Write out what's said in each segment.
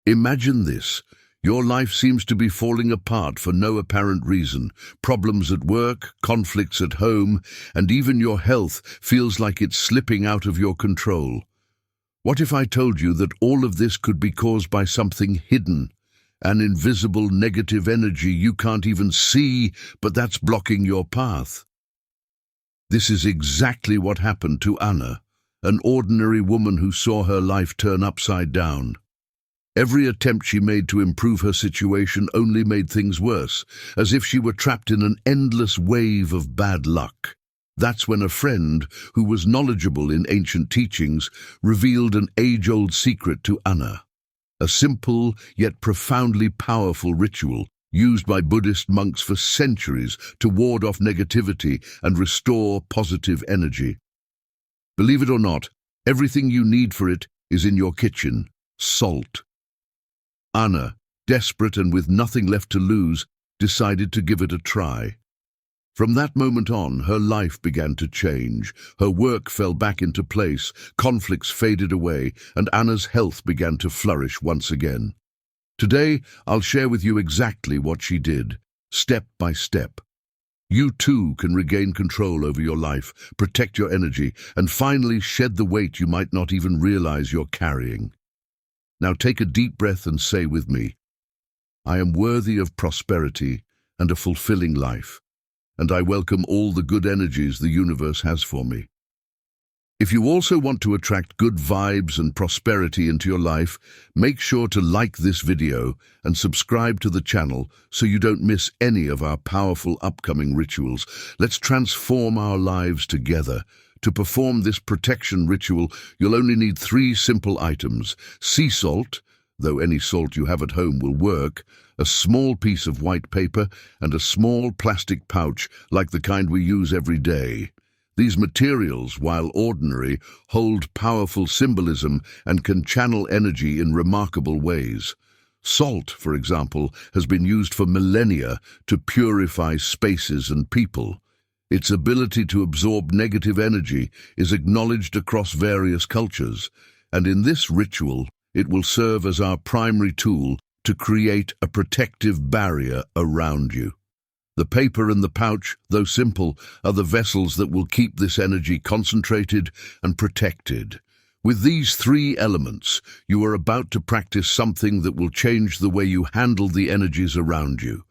Imagine this. Your life seems to be falling apart for no apparent reason. Problems at work, conflicts at home, and even your health feels like it's slipping out of your control. What if I told you that all of this could be caused by something hidden, an invisible negative energy you can't even see, but that's blocking your path? This is exactly what happened to Anna, an ordinary woman who saw her life turn upside down. Every attempt she made to improve her situation only made things worse, as if she were trapped in an endless wave of bad luck. That's when a friend, who was knowledgeable in ancient teachings, revealed an age-old secret to Anna. A simple yet profoundly powerful ritual used by Buddhist monks for centuries to ward off negativity and restore positive energy. Believe it or not, everything you need for it is in your kitchen: salt. Anna, desperate and with nothing left to lose, decided to give it a try. From that moment on, her life began to change. Her work fell back into place, conflicts faded away, and Anna's health began to flourish once again. Today, I'll share with you exactly what she did, step by step. You too can regain control over your life, protect your energy, and finally shed the weight you might not even realize you're carrying. Now take a deep breath and say with me, I am worthy of prosperity and a fulfilling life, and I welcome all the good energies the universe has for me. If you also want to attract good vibes and prosperity into your life, make sure to like this video and subscribe to the channel so you don't miss any of our powerful upcoming rituals. Let's transform our lives together. To perform this protection ritual, you'll only need 3 simple items: sea salt, though any salt you have at home will work, a small piece of white paper, and a small plastic pouch like the kind we use every day. These materials, while ordinary, hold powerful symbolism and can channel energy in remarkable ways. Salt, for example, has been used for millennia to purify spaces and people. Its ability to absorb negative energy is acknowledged across various cultures, and in this ritual, it will serve as our primary tool to create a protective barrier around you. The paper and the pouch, though simple, are the vessels that will keep this energy concentrated and protected. With these 3 elements, you are about to practice something that will change the way you handle the energies around you.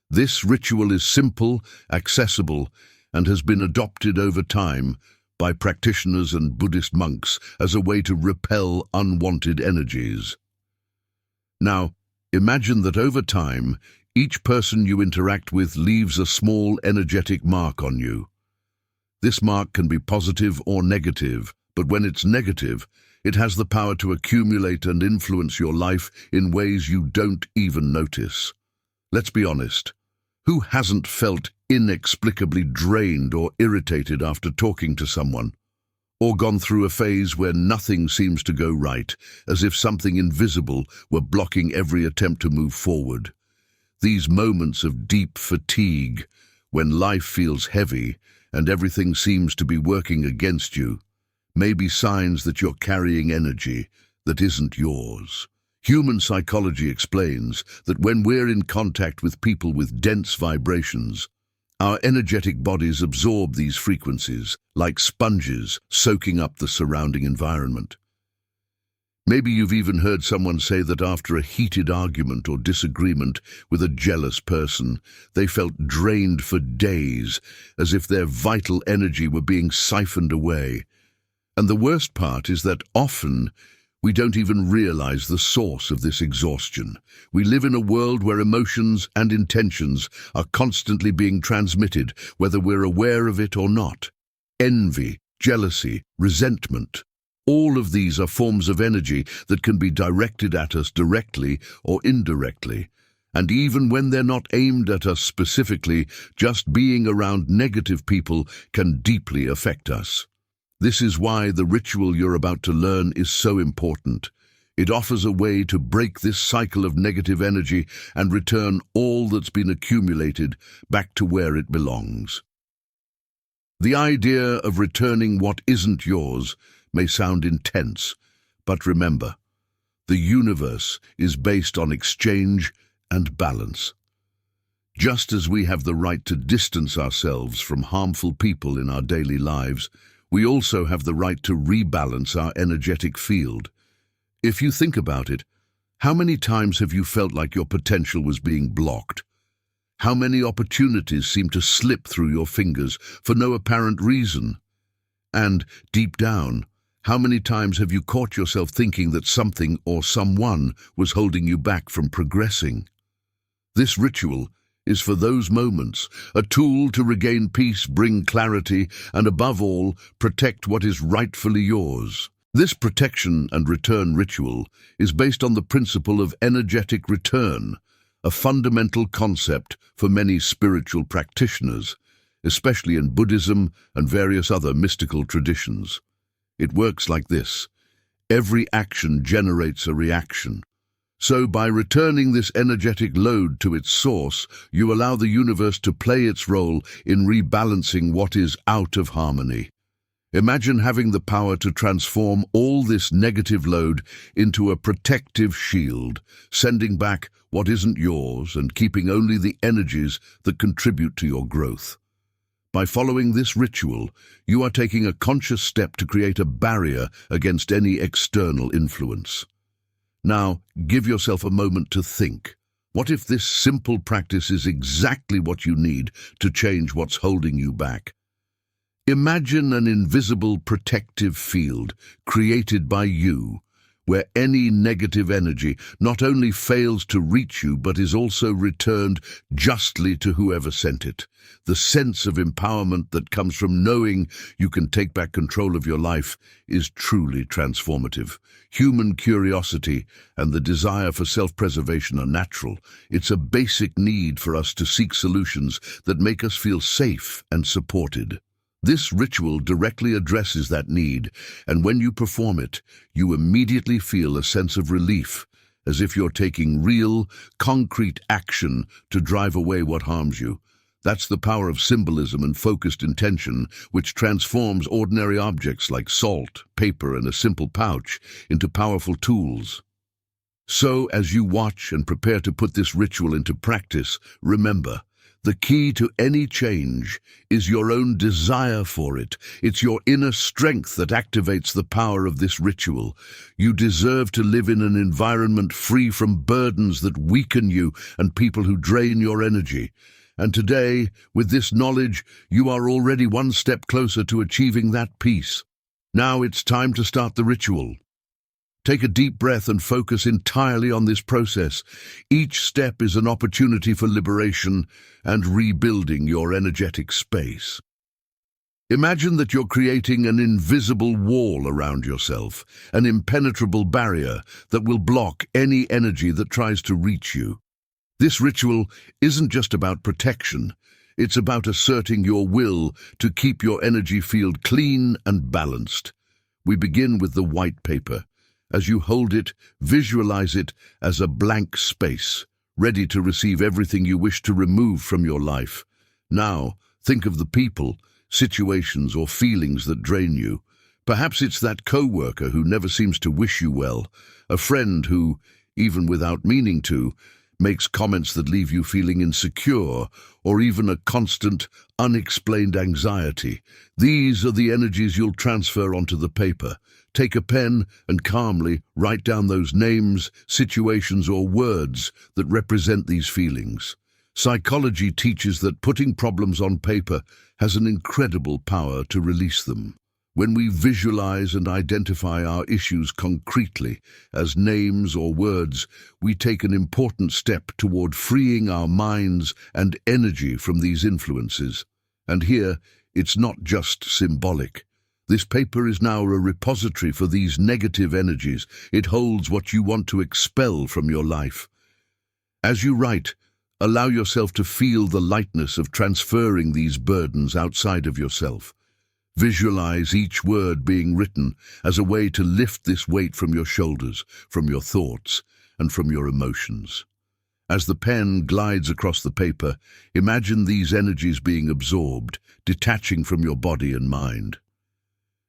This ritual is simple, accessible, and has been adopted over time by practitioners and Buddhist monks as a way to repel unwanted energies. Now, imagine that over time, each person you interact with leaves a small energetic mark on you. This mark can be positive or negative, but when it's negative, it has the power to accumulate and influence your life in ways you don't even notice. Let's be honest. Who hasn't felt inexplicably drained or irritated after talking to someone? Or gone through a phase where nothing seems to go right, as if something invisible were blocking every attempt to move forward? These moments of deep fatigue, when life feels heavy and everything seems to be working against you, may be signs that you're carrying energy that isn't yours. Human psychology explains that when we're in contact with people with dense vibrations, our energetic bodies absorb these frequencies like sponges, soaking up the surrounding environment. Maybe you've even heard someone say that after a heated argument or disagreement with a jealous person, they felt drained for days, as if their vital energy were being siphoned away. And the worst part is that often we don't even realize the source of this exhaustion. We live in a world where emotions and intentions are constantly being transmitted, whether we're aware of it or not. Envy, jealousy, resentment. All of these are forms of energy that can be directed at us directly or indirectly. And even when they're not aimed at us specifically, just being around negative people can deeply affect us. This is why the ritual you're about to learn is so important. It offers a way to break this cycle of negative energy and return all that's been accumulated back to where it belongs. The idea of returning what isn't yours may sound intense, but remember, The universe is based on exchange and balance. Just as we have the right to distance ourselves from harmful people in our daily lives, we also have the right to rebalance our energetic field. If you think about it, how many times have you felt like your potential was being blocked? How many opportunities seem to slip through your fingers for no apparent reason? And, deep down, how many times have you caught yourself thinking that something or someone was holding you back from progressing? This ritual is for those moments, a tool to regain peace, bring clarity, and above all, protect what is rightfully yours. This protection and return ritual is based on the principle of energetic return, a fundamental concept for many spiritual practitioners, especially in Buddhism and various other mystical traditions. It works like this: every action generates a reaction. So by returning this energetic load to its source, you allow the universe to play its role in rebalancing what is out of harmony. Imagine having the power to transform all this negative load into a protective shield, sending back what isn't yours and keeping only the energies that contribute to your growth. By following this ritual, you are taking a conscious step to create a barrier against any external influence. Now, give yourself a moment to think. What if this simple practice is exactly what you need to change what's holding you back? Imagine an invisible protective field created by you, where any negative energy not only fails to reach you but is also returned justly to whoever sent it. The sense of empowerment that comes from knowing you can take back control of your life is truly transformative. Human curiosity and the desire for self-preservation are natural. It's a basic need for us to seek solutions that make us feel safe and supported. This ritual directly addresses that need, and when you perform it, you immediately feel a sense of relief, as if you're taking real, concrete action to drive away what harms you. That's the power of symbolism and focused intention, which transforms ordinary objects like salt, paper, and a simple pouch into powerful tools. So, as you watch and prepare to put this ritual into practice, remember, the key to any change is your own desire for it. It's your inner strength that activates the power of this ritual. You deserve to live in an environment free from burdens that weaken you and people who drain your energy. And today, with this knowledge, you are already one step closer to achieving that peace. Now it's time to start the ritual. Take a deep breath and focus entirely on this process. Each step is an opportunity for liberation and rebuilding your energetic space. Imagine that you're creating an invisible wall around yourself, an impenetrable barrier that will block any energy that tries to reach you. This ritual isn't just about protection. It's about asserting your will to keep your energy field clean and balanced. We begin with the white paper. As you hold it, visualize it as a blank space, ready to receive everything you wish to remove from your life. Now, think of the people, situations, or feelings that drain you. Perhaps it's that co-worker who never seems to wish you well, a friend who, even without meaning to, makes comments that leave you feeling insecure, or even a constant, unexplained anxiety. These are the energies you'll transfer onto the paper. Take a pen and calmly write down those names, situations, or words that represent these feelings. Psychology teaches that putting problems on paper has an incredible power to release them. When we visualize and identify our issues concretely as names or words, we take an important step toward freeing our minds and energy from these influences. And here, it's not just symbolic. This paper is now a repository for these negative energies. It holds what you want to expel from your life. As you write, allow yourself to feel the lightness of transferring these burdens outside of yourself. Visualize each word being written as a way to lift this weight from your shoulders, from your thoughts, and from your emotions. As the pen glides across the paper, imagine these energies being absorbed, detaching from your body and mind.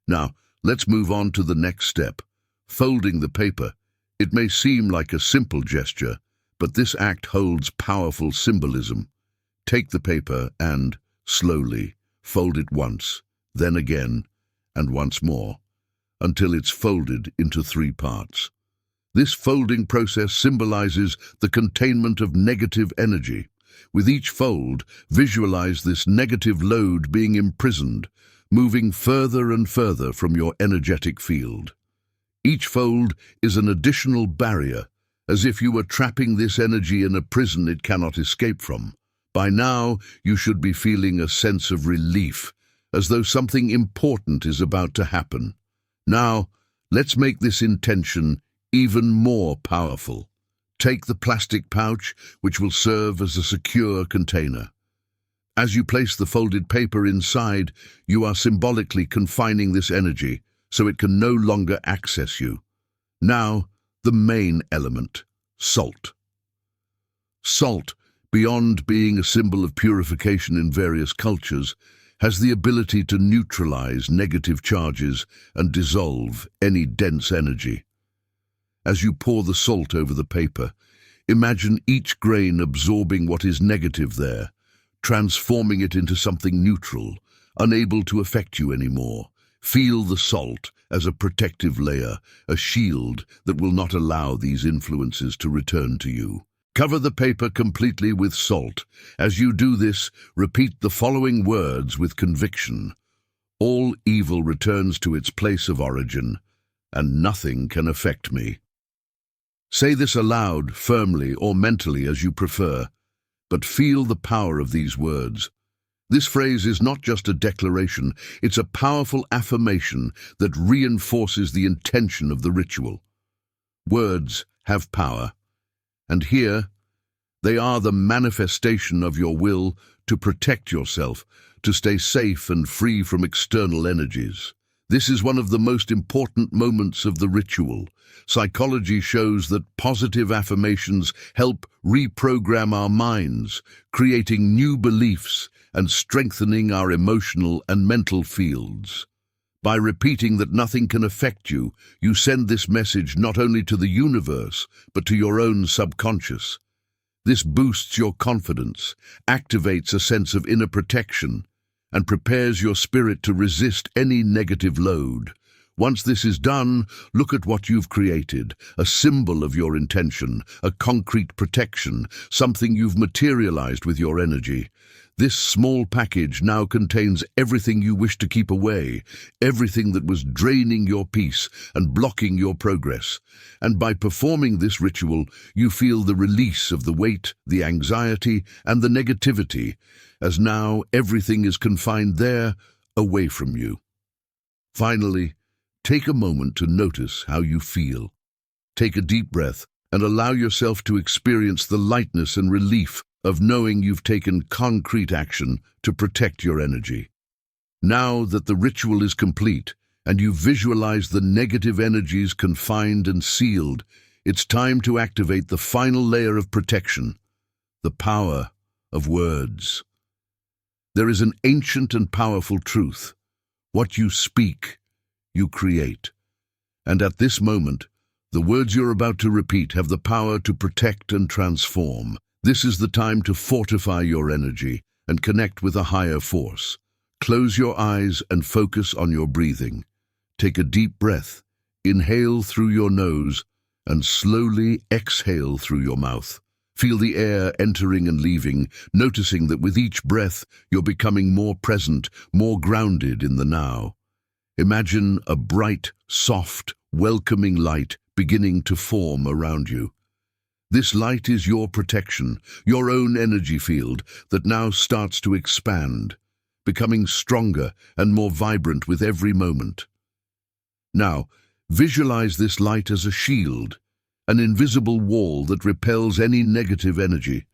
Now, let's move on to the next step, folding the paper It may seem like a simple gesture, but this act holds powerful symbolism. Take the paper and, slowly, fold it once, then again, and once more, until it's folded into 3 parts. This folding process symbolizes the containment of negative energy. With each fold, visualize this negative load being imprisoned, moving further and further from your energetic field. Each fold is an additional barrier, as if you were trapping this energy in a prison it cannot escape from. By now, you should be feeling a sense of relief, as though something important is about to happen. Now, let's make this intention even more powerful. Take the plastic pouch, which will serve as a secure container. As you place the folded paper inside, you are symbolically confining this energy, so it can no longer access you. Now, the main element, salt. Salt, beyond being a symbol of purification in various cultures, has the ability to neutralize negative charges and dissolve any dense energy. As you pour the salt over the paper, imagine each grain absorbing what is negative there, transforming it into something neutral, unable to affect you anymore. Feel the salt as a protective layer, a shield that will not allow these influences to return to you. Cover the paper completely with salt. As you do this, repeat the following words with conviction. All evil returns to its place of origin, and nothing can affect me. Say this aloud, firmly or mentally as you prefer, but feel the power of these words. This phrase is not just a declaration, it's a powerful affirmation that reinforces the intention of the ritual. Words have power, and here they are the manifestation of your will to protect yourself, to stay safe and free from external energies. This is one of the most important moments of the ritual. Psychology shows that positive affirmations help reprogram our minds, creating new beliefs and strengthening our emotional and mental fields. By repeating that nothing can affect you, you send this message not only to the universe, but to your own subconscious. This boosts your confidence, activates a sense of inner protection, and prepares your spirit to resist any negative load. Once this is done, look at what you've created, a symbol of your intention, a concrete protection, something you've materialized with your energy. This small package now contains everything you wish to keep away, everything that was draining your peace and blocking your progress. And by performing this ritual, you feel the release of the weight, the anxiety, and the negativity, as now everything is confined there, away from you. Finally, take a moment to notice how you feel. Take a deep breath and allow yourself to experience the lightness and relief of knowing you've taken concrete action to protect your energy. Now that the ritual is complete and you visualize the negative energies confined and sealed, it's time to activate the final layer of protection, the power of words. There is an ancient and powerful truth. What you speak, you create. And at this moment, the words you're about to repeat have the power to protect and transform. This is the time to fortify your energy and connect with a higher force. Close your eyes and focus on your breathing. Take a deep breath. Inhale through your nose and slowly exhale through your mouth. Feel the air entering and leaving, noticing that with each breath you're becoming more present, more grounded in the now. Imagine a bright, soft, welcoming light beginning to form around you. This light is your protection, your own energy field that now starts to expand, becoming stronger and more vibrant with every moment. Now, visualize this light as a shield, an invisible wall that repels any negative energy.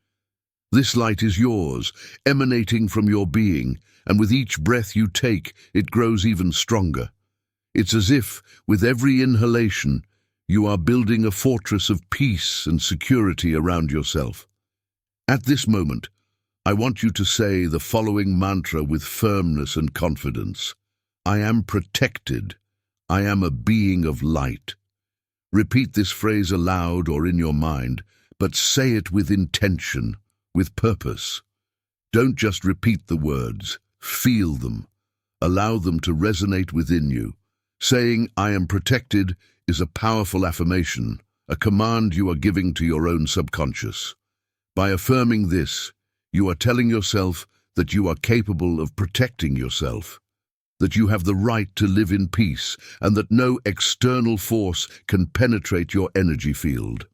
This light is yours, emanating from your being, and with each breath you take, it grows even stronger. It's as if, with every inhalation, you are building a fortress of peace and security around yourself. At this moment, I want you to say the following mantra with firmness and confidence. I am protected. I am a being of light. Repeat this phrase aloud or in your mind, but say it with intention, with purpose. Don't just repeat the words, feel them. Allow them to resonate within you. Saying, "I am protected," is a powerful affirmation, a command you are giving to your own subconscious. By affirming this, you are telling yourself that you are capable of protecting yourself, that you have the right to live in peace, and that no external force can penetrate your energy field.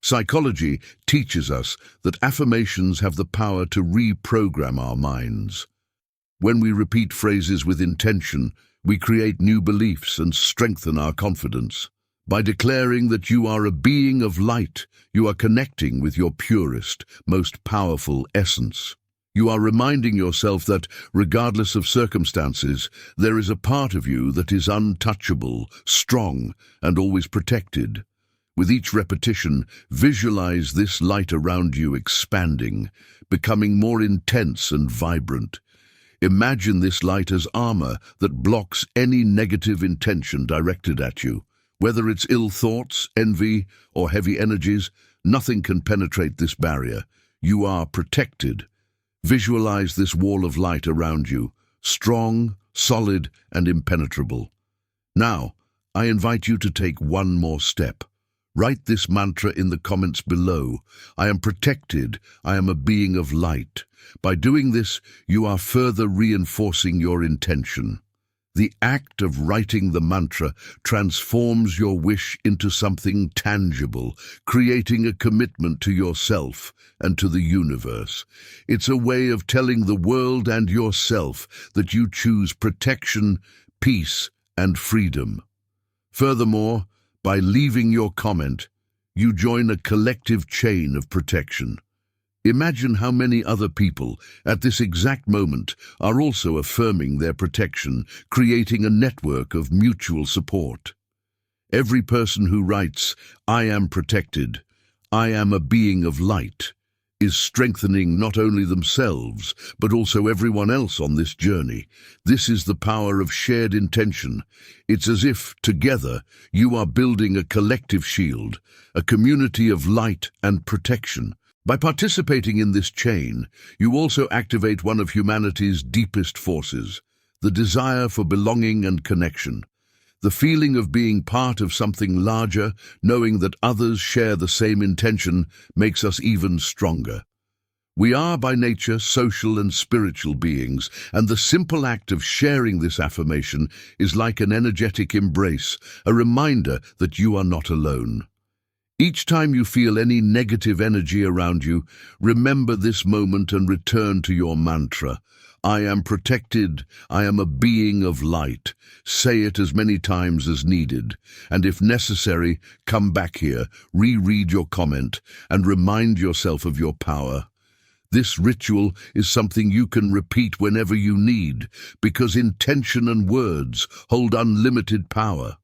Psychology teaches us that affirmations have the power to reprogram our minds. When we repeat phrases with intention, we create new beliefs and strengthen our confidence. By declaring that you are a being of light, you are connecting with your purest, most powerful essence. You are reminding yourself that, regardless of circumstances, there is a part of you that is untouchable, strong, and always protected. With each repetition, visualize this light around you expanding, becoming more intense and vibrant. Imagine this light as armor that blocks any negative intention directed at you. Whether it's ill thoughts, envy, or heavy energies, nothing can penetrate this barrier. You are protected. Visualize this wall of light around you, strong, solid, and impenetrable. Now, I invite you to take one more step. Write this mantra in the comments below. I am protected. I am a being of light. By doing this, you are further reinforcing your intention. The act of writing the mantra transforms your wish into something tangible, creating a commitment to yourself and to the universe. It's a way of telling the world and yourself that you choose protection, peace, and freedom. Furthermore, by leaving your comment, you join a collective chain of protection. Imagine how many other people, at this exact moment, are also affirming their protection, creating a network of mutual support. Every person who writes, "I am protected, I am a being of light," is strengthening not only themselves, but also everyone else on this journey. This is the power of shared intention. It's as if, together, you are building a collective shield, a community of light and protection. By participating in this chain, you also activate one of humanity's deepest forces, the desire for belonging and connection. The feeling of being part of something larger, knowing that others share the same intention, makes us even stronger. We are by nature social and spiritual beings, and the simple act of sharing this affirmation is like an energetic embrace, a reminder that you are not alone. Each time you feel any negative energy around you, remember this moment and return to your mantra. I am protected, I am a being of light. Say it as many times as needed, and if necessary, come back here, reread your comment, and remind yourself of your power. This ritual is something you can repeat whenever you need, because intention and words hold unlimited power.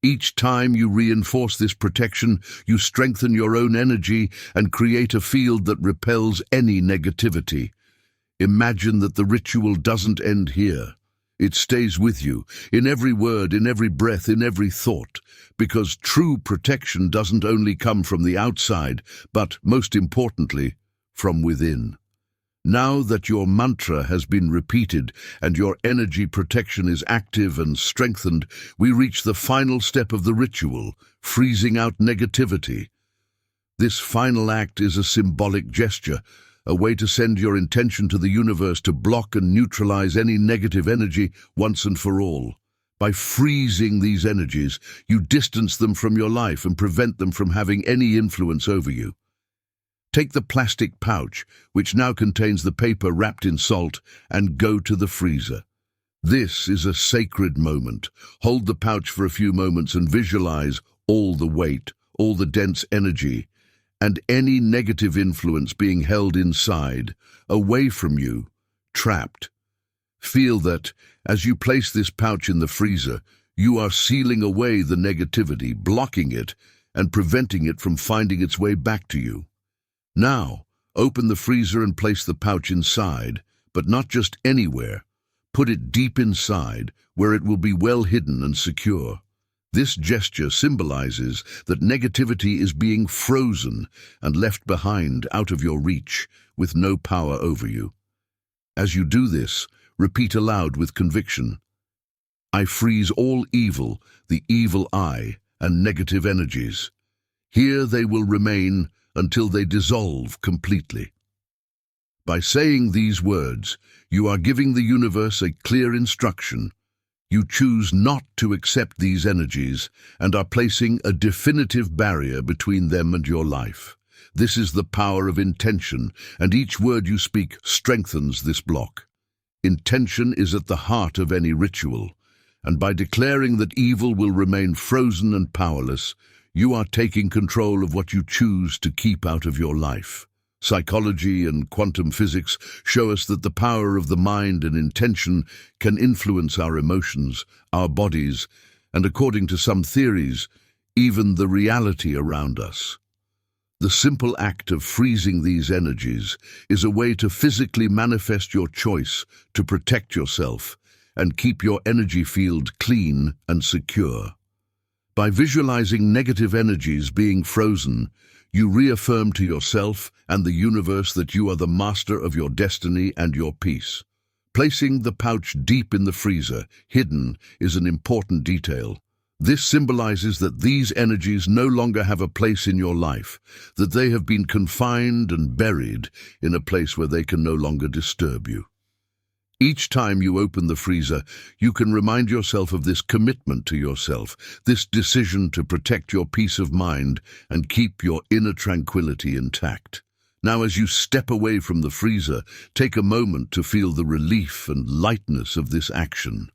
Each time you reinforce this protection, you strengthen your own energy and create a field that repels any negativity. Imagine that the ritual doesn't end here. It stays with you, in every word, in every breath, in every thought, because true protection doesn't only come from the outside, but, most importantly, from within. Now that your mantra has been repeated and your energy protection is active and strengthened, we reach the final step of the ritual, freezing out negativity. This final act is a symbolic gesture, a way to send your intention to the universe to block and neutralize any negative energy once and for all. By freezing these energies, you distance them from your life and prevent them from having any influence over you. Take the plastic pouch, which now contains the paper wrapped in salt, and go to the freezer. This is a sacred moment. Hold the pouch for a few moments and visualize all the weight, all the dense energy, and any negative influence being held inside, away from you, trapped. Feel that, as you place this pouch in the freezer, you are sealing away the negativity, blocking it, and preventing it from finding its way back to you. Now, open the freezer and place the pouch inside, but not just anywhere. Put it deep inside, where it will be well hidden and secure. This gesture symbolizes that negativity is being frozen and left behind out of your reach, with no power over you. As you do this, repeat aloud with conviction, "I freeze all evil, the evil eye, and negative energies. Here they will remain until they dissolve completely." By saying these words, you are giving the universe a clear instruction. You choose not to accept these energies and are placing a definitive barrier between them and your life. This is the power of intention, and each word you speak strengthens this block. Intention is at the heart of any ritual, and by declaring that evil will remain frozen and powerless, you are taking control of what you choose to keep out of your life. Psychology and quantum physics show us that the power of the mind and intention can influence our emotions, our bodies, and according to some theories, even the reality around us. The simple act of freezing these energies is a way to physically manifest your choice to protect yourself and keep your energy field clean and secure. By visualizing negative energies being frozen, you reaffirm to yourself and the universe that you are the master of your destiny and your peace. Placing the pouch deep in the freezer, hidden, is an important detail. This symbolizes that these energies no longer have a place in your life, that they have been confined and buried in a place where they can no longer disturb you. Each time you open the freezer, you can remind yourself of this commitment to yourself, this decision to protect your peace of mind and keep your inner tranquility intact. Now, as you step away from the freezer, take a moment to feel the relief and lightness of this action.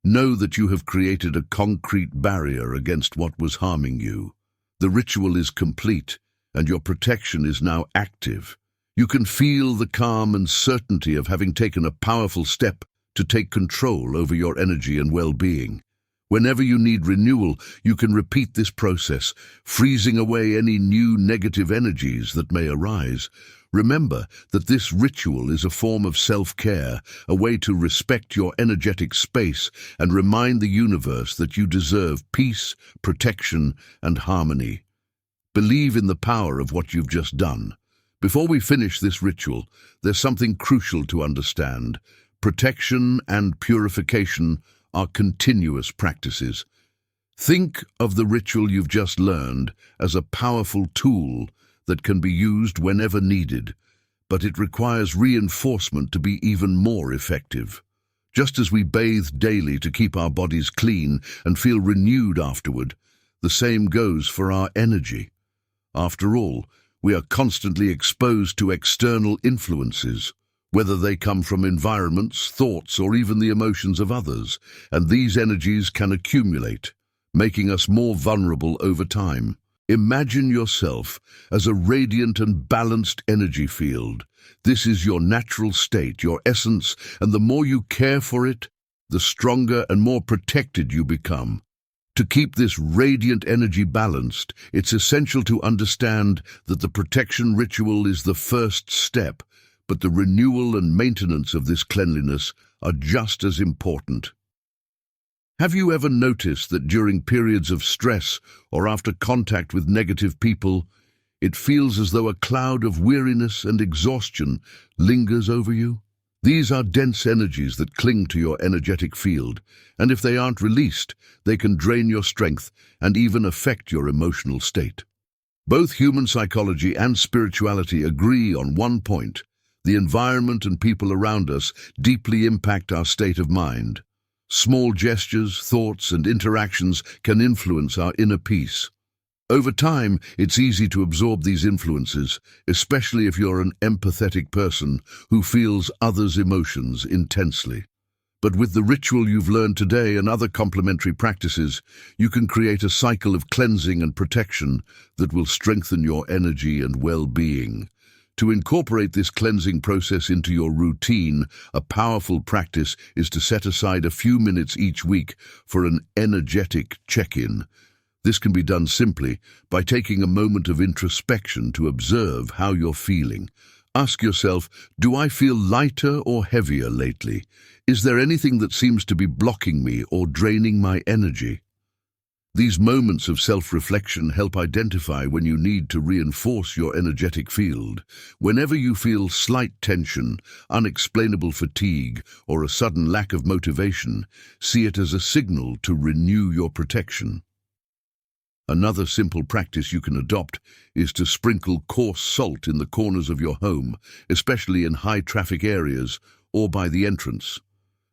Know that you have created a concrete barrier against what was harming you. The ritual is complete, and your protection is now active. You can feel the calm and certainty of having taken a powerful step to take control over your energy and well-being. Whenever you need renewal, you can repeat this process, freezing away any new negative energies that may arise. Remember that this ritual is a form of self-care, a way to respect your energetic space and remind the universe that you deserve peace, protection, and harmony. Believe in the power of what you've just done. Before we finish this ritual, there's something crucial to understand. Protection and purification are continuous practices. Think of the ritual you've just learned as a powerful tool that can be used whenever needed, but it requires reinforcement to be even more effective. Just as we bathe daily to keep our bodies clean and feel renewed afterward, the same goes for our energy. After all, we are constantly exposed to external influences, whether they come from environments, thoughts, or even the emotions of others, and these energies can accumulate, making us more vulnerable over time. Imagine yourself as a radiant and balanced energy field. This is your natural state, your essence, and the more you care for it, the stronger and more protected you become. To keep this radiant energy balanced, it's essential to understand that the protection ritual is the first step, but the renewal and maintenance of this cleanliness are just as important. Have you ever noticed that during periods of stress or after contact with negative people, it feels as though a cloud of weariness and exhaustion lingers over you? These are dense energies that cling to your energetic field, and if they aren't released, they can drain your strength and even affect your emotional state. Both human psychology and spirituality agree on one point: the environment and people around us deeply impact our state of mind. Small gestures, thoughts, and interactions can influence our inner peace. Over time, it's easy to absorb these influences, especially if you're an empathetic person who feels others' emotions intensely. But with the ritual you've learned today and other complementary practices, you can create a cycle of cleansing and protection that will strengthen your energy and well-being. To incorporate this cleansing process into your routine, a powerful practice is to set aside a few minutes each week for an energetic check-in. This can be done simply by taking a moment of introspection to observe how you're feeling. Ask yourself, do I feel lighter or heavier lately? Is there anything that seems to be blocking me or draining my energy? These moments of self-reflection help identify when you need to reinforce your energetic field. Whenever you feel slight tension, unexplainable fatigue, or a sudden lack of motivation, see it as a signal to renew your protection. Another simple practice you can adopt is to sprinkle coarse salt in the corners of your home, especially in high-traffic areas or by the entrance.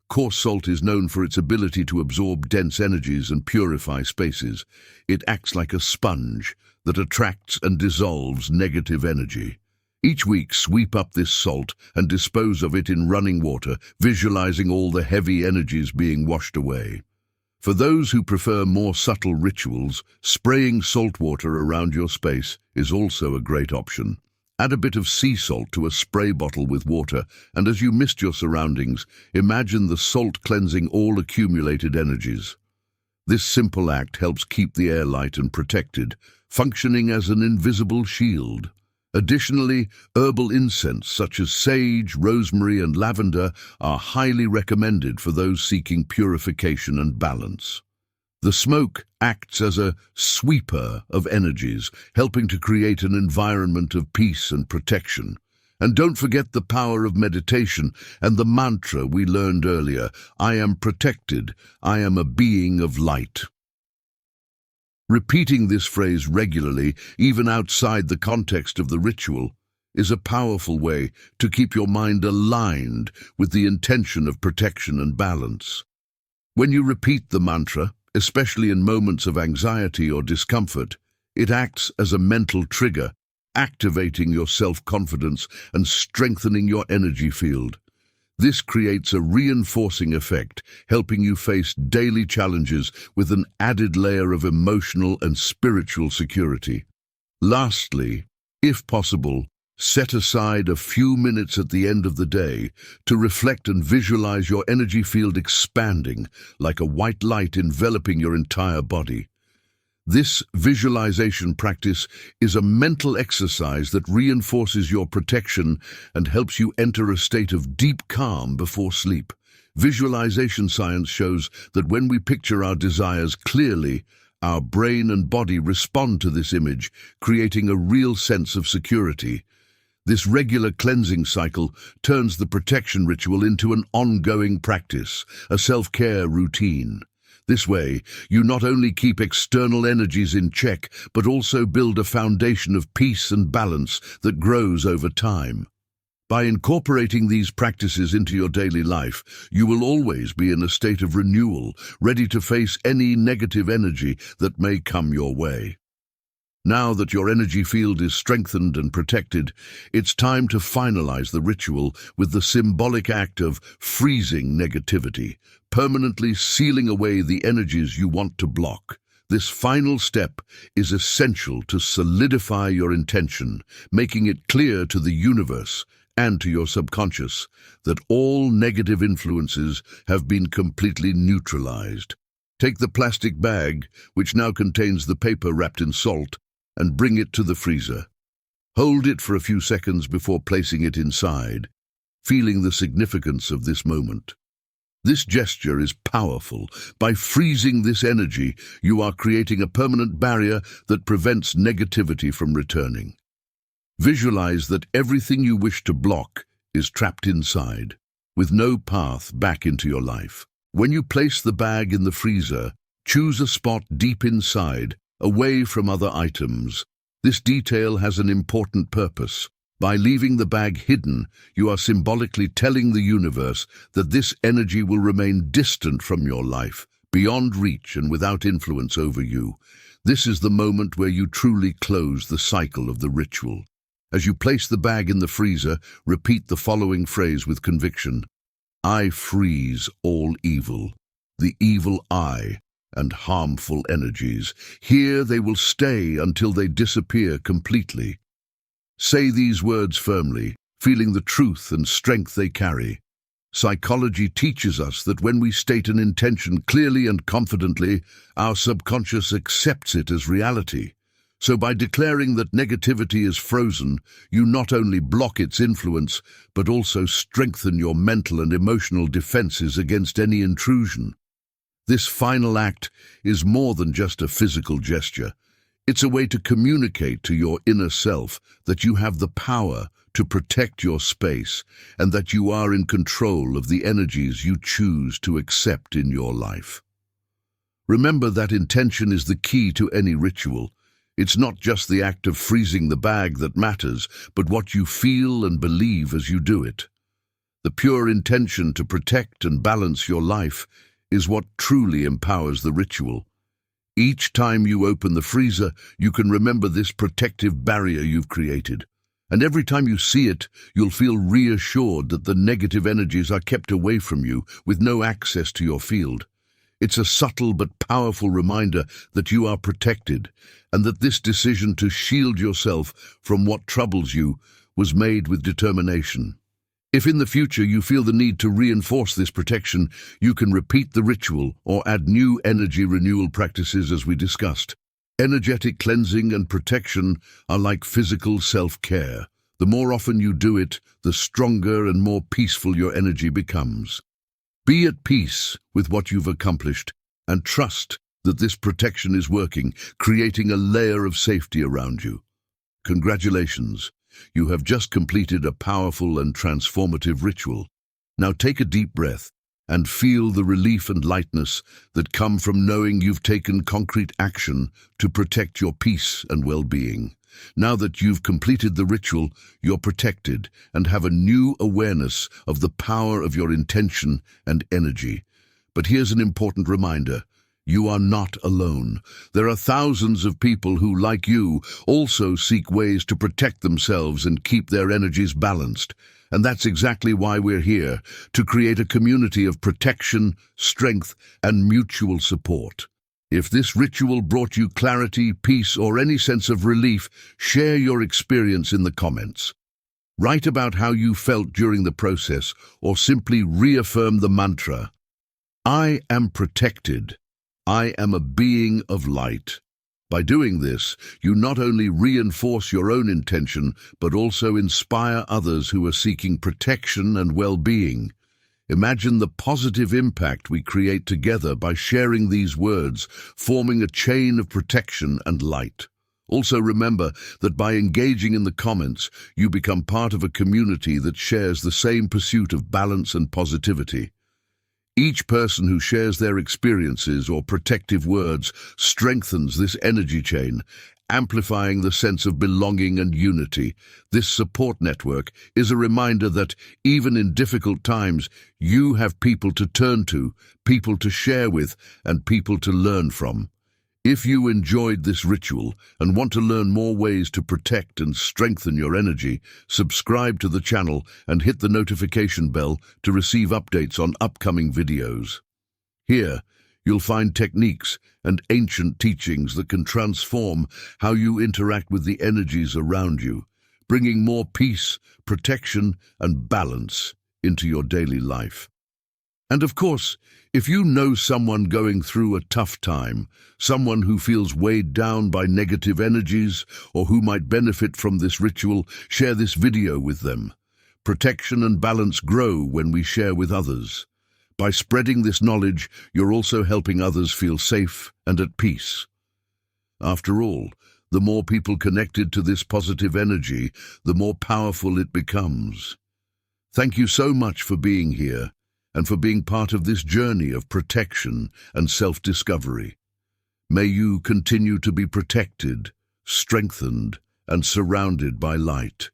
Coarse salt is known for its ability to absorb dense energies and purify spaces. It acts like a sponge that attracts and dissolves negative energy. Each week, sweep up this salt and dispose of it in running water, visualizing all the heavy energies being washed away. For those who prefer more subtle rituals, spraying salt water around your space is also a great option. Add a bit of sea salt to a spray bottle with water, and as you mist your surroundings, imagine the salt cleansing all accumulated energies. This simple act helps keep the air light and protected, functioning as an invisible shield. Additionally, herbal incense such as sage, rosemary, and lavender are highly recommended for those seeking purification and balance. The smoke acts as a sweeper of energies, helping to create an environment of peace and protection. And don't forget the power of meditation and the mantra we learned earlier, I am protected, I am a being of light. Repeating this phrase regularly, even outside the context of the ritual, is a powerful way to keep your mind aligned with the intention of protection and balance. When you repeat the mantra, especially in moments of anxiety or discomfort, it acts as a mental trigger, activating your self-confidence and strengthening your energy field. This creates a reinforcing effect, helping you face daily challenges with an added layer of emotional and spiritual security. Lastly, if possible, set aside a few minutes at the end of the day to reflect and visualize your energy field expanding like a white light enveloping your entire body. This visualization practice is a mental exercise that reinforces your protection and helps you enter a state of deep calm before sleep. Visualization science shows that when we picture our desires clearly, our brain and body respond to this image, creating a real sense of security. This regular cleansing cycle turns the protection ritual into an ongoing practice, a self-care routine. This way, you not only keep external energies in check, but also build a foundation of peace and balance that grows over time. By incorporating these practices into your daily life, you will always be in a state of renewal, ready to face any negative energy that may come your way. Now that your energy field is strengthened and protected, it's time to finalize the ritual with the symbolic act of freezing negativity, permanently sealing away the energies you want to block. This final step is essential to solidify your intention, making it clear to the universe and to your subconscious that all negative influences have been completely neutralized. Take the plastic bag, which now contains the paper wrapped in salt, and bring it to the freezer. Hold it for a few seconds before placing it inside, feeling the significance of this moment. This gesture is powerful. By freezing this energy, you are creating a permanent barrier that prevents negativity from returning. Visualize that everything you wish to block is trapped inside, with no path back into your life. When you place the bag in the freezer, choose a spot deep inside, away from other items. This detail has an important purpose. By leaving the bag hidden, you are symbolically telling the universe that this energy will remain distant from your life, beyond reach and without influence over you. This is the moment where you truly close the cycle of the ritual. As you place the bag in the freezer, repeat the following phrase with conviction. I freeze all evil, the evil eye, and harmful energies. Here they will stay until they disappear completely. Say these words firmly, feeling the truth and strength they carry. Psychology teaches us that when we state an intention clearly and confidently, our subconscious accepts it as reality. So by declaring that negativity is frozen, you not only block its influence, but also strengthen your mental and emotional defenses against any intrusion. This final act is more than just a physical gesture. It's a way to communicate to your inner self that you have the power to protect your space and that you are in control of the energies you choose to accept in your life. Remember that intention is the key to any ritual. It's not just the act of freezing the bag that matters, but what you feel and believe as you do it. The pure intention to protect and balance your life is what truly empowers the ritual. Each time you open the freezer, you can remember this protective barrier you've created. And every time you see it, you'll feel reassured that the negative energies are kept away from you with no access to your field. It's a subtle but powerful reminder that you are protected and that this decision to shield yourself from what troubles you was made with determination. If in the future you feel the need to reinforce this protection, you can repeat the ritual or add new energy renewal practices as we discussed. Energetic cleansing and protection are like physical self-care. The more often you do it, the stronger and more peaceful your energy becomes. Be at peace with what you've accomplished and trust that this protection is working, creating a layer of safety around you. Congratulations, you have just completed a powerful and transformative ritual. Now take a deep breath and feel the relief and lightness that come from knowing you've taken concrete action to protect your peace and well-being. Now that you've completed the ritual, you're protected and have a new awareness of the power of your intention and energy. But here's an important reminder. You are not alone. There are thousands of people who, like you, also seek ways to protect themselves and keep their energies balanced. And that's exactly why we're here, to create a community of protection, strength, and mutual support. If this ritual brought you clarity, peace, or any sense of relief, share your experience in the comments. Write about how you felt during the process, or simply reaffirm the mantra, "I am protected. I am a being of light." By doing this, you not only reinforce your own intention, but also inspire others who are seeking protection and well-being. Imagine the positive impact we create together by sharing these words, forming a chain of protection and light. Also remember that by engaging in the comments, you become part of a community that shares the same pursuit of balance and positivity. Each person who shares their experiences or protective words strengthens this energy chain, amplifying the sense of belonging and unity. This support network is a reminder that, even in difficult times, you have people to turn to, people to share with, and people to learn from. If you enjoyed this ritual and want to learn more ways to protect and strengthen your energy, subscribe to the channel and hit the notification bell to receive updates on upcoming videos. Here, you'll find techniques and ancient teachings that can transform how you interact with the energies around you, bringing more peace, protection, and balance into your daily life. And of course, if you know someone going through a tough time, someone who feels weighed down by negative energies, or who might benefit from this ritual, share this video with them. Protection and balance grow when we share with others. By spreading this knowledge, you're also helping others feel safe and at peace. After all, the more people connected to this positive energy, the more powerful it becomes. Thank you so much for being here and for being part of this journey of protection and self-discovery. May you continue to be protected, strengthened, and surrounded by light.